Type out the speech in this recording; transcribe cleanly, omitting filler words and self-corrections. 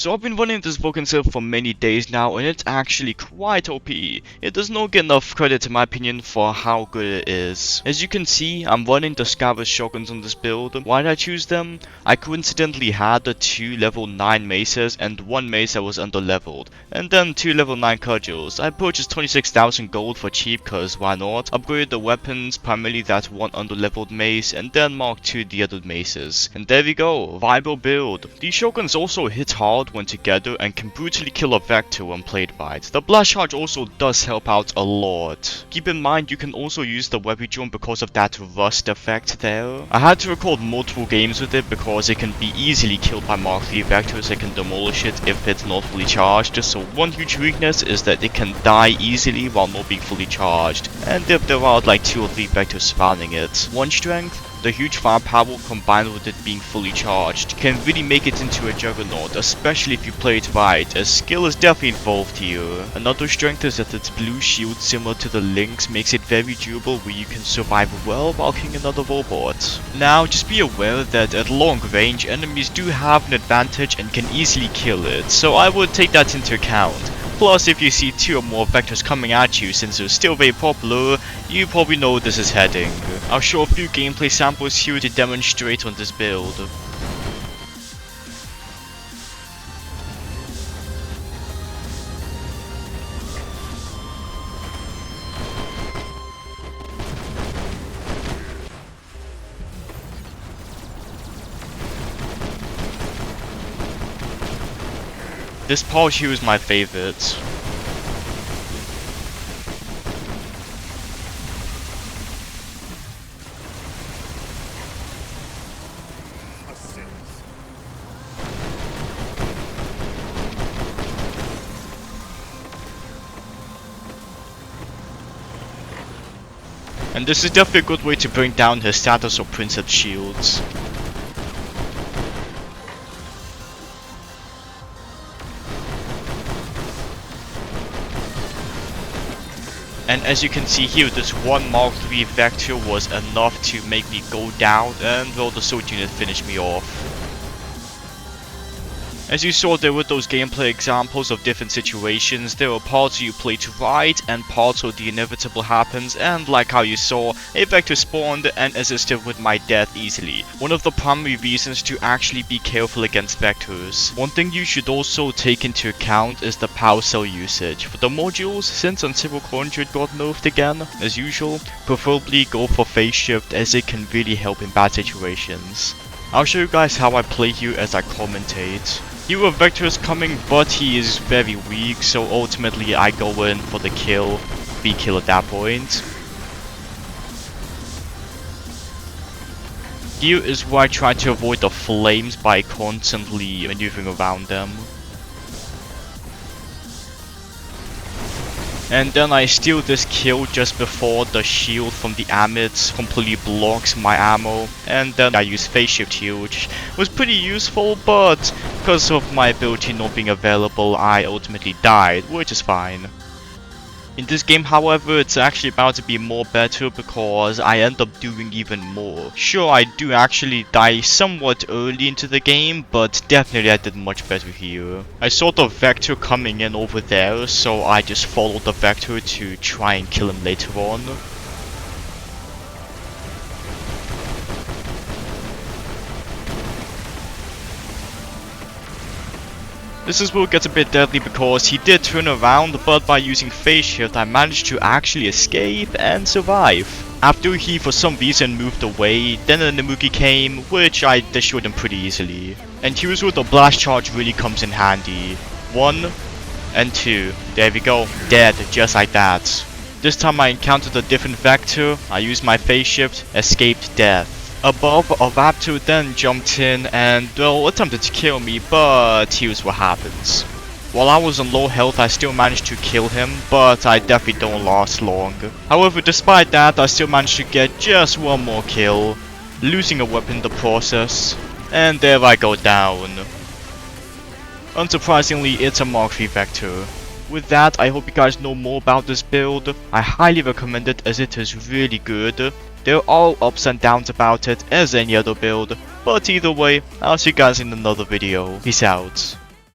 So I've been running this Vulcan server for many days now, and it's actually quite OP. It does not get enough credit in my opinion for how good it is. As you can see, I'm running the Scabbard shotguns on this build. Why did I choose them? I coincidentally had the 2 level 9 maces and 1 mace that was under leveled, and then 2 level 9 cudgels. I purchased 26,000 gold for cheap cause why not? Upgraded the weapons, primarily that 1 under leveled mace, and then marked 2 the other maces. And there we go, viable build. These shotguns also hit hard when together and can brutally kill a vector when played right. The blast charge also does help out a lot. Keep in mind you can also use the weapon drone because of that rust effect there. I had to record multiple games with it because it can be easily killed by Mark III vectors that can demolish it if it's not fully charged. So one huge weakness is that it can die easily while not being fully charged, and if there are like 2 or 3 vectors surrounding it. One strength, the huge firepower combined with it being fully charged can really make it into a juggernaut, especially if you play it right, as skill is definitely involved here. Another strength is that its blue shield similar to the Lynx makes it very durable where you can survive well while killing another robot. Now just be aware that at long range enemies do have an advantage and can easily kill it, so I would take that into account. Plus, if you see 2 or more vectors coming at you since they're still very popular, you probably know this is heading. I'll show a few gameplay samples here to demonstrate on this build. This part here is my favorite. And this is definitely a good way to bring down his status of Princeps shields. And as you can see here, this one Mark III vector was enough to make me go down, and well, the sword unit finished me off. As you saw, there were those gameplay examples of different situations. There were parts where you played right and parts where the inevitable happens, and like how you saw, a vector spawned and assisted with my death easily. One of the primary reasons to actually be careful against vectors. One thing you should also take into account is the power cell usage. For the modules, since Unstable 100 got nerfed again, as usual, preferably go for phase shift as it can really help in bad situations. I'll show you guys how I play here as I commentate. Here a vector is coming, but he is very weak, so ultimately I go in for the kill, free kill at that point. Here is where I try to avoid the flames by constantly maneuvering around them. And then I steal this kill just before the shield from the Amit completely blocks my ammo, and then I use phase shift here, which was pretty useful, but because of my ability not being available I ultimately died, which is fine. In this game, however, it's actually about to be more better because I end up doing even more. Sure, I do actually die somewhat early into the game, but definitely I did much better here. I saw the vector coming in over there, so I just followed the vector to try and kill him later on. This is where it gets a bit deadly because he did turn around, but by using phase shift I managed to actually escape and survive. After he for some reason moved away, then a Namuki came, which I destroyed him pretty easily. And here's where the blast charge really comes in handy. 1 and 2. There we go. Dead, just like that. This time I encountered a different vector, I used my phase shift, escaped death. Above, a raptor then jumped in and, well, attempted to kill me, but here's what happens. While I was on low health I still managed to kill him, but I definitely don't last long. However, despite that I still managed to get just one more kill, losing a weapon in the process, and there I go down. Unsurprisingly, it's a Mark III vector. With that, I hope you guys know more about this build. I highly recommend it as it is really good. There are all ups and downs about it as any other build, but either way, I'll see you guys in another video. Peace out.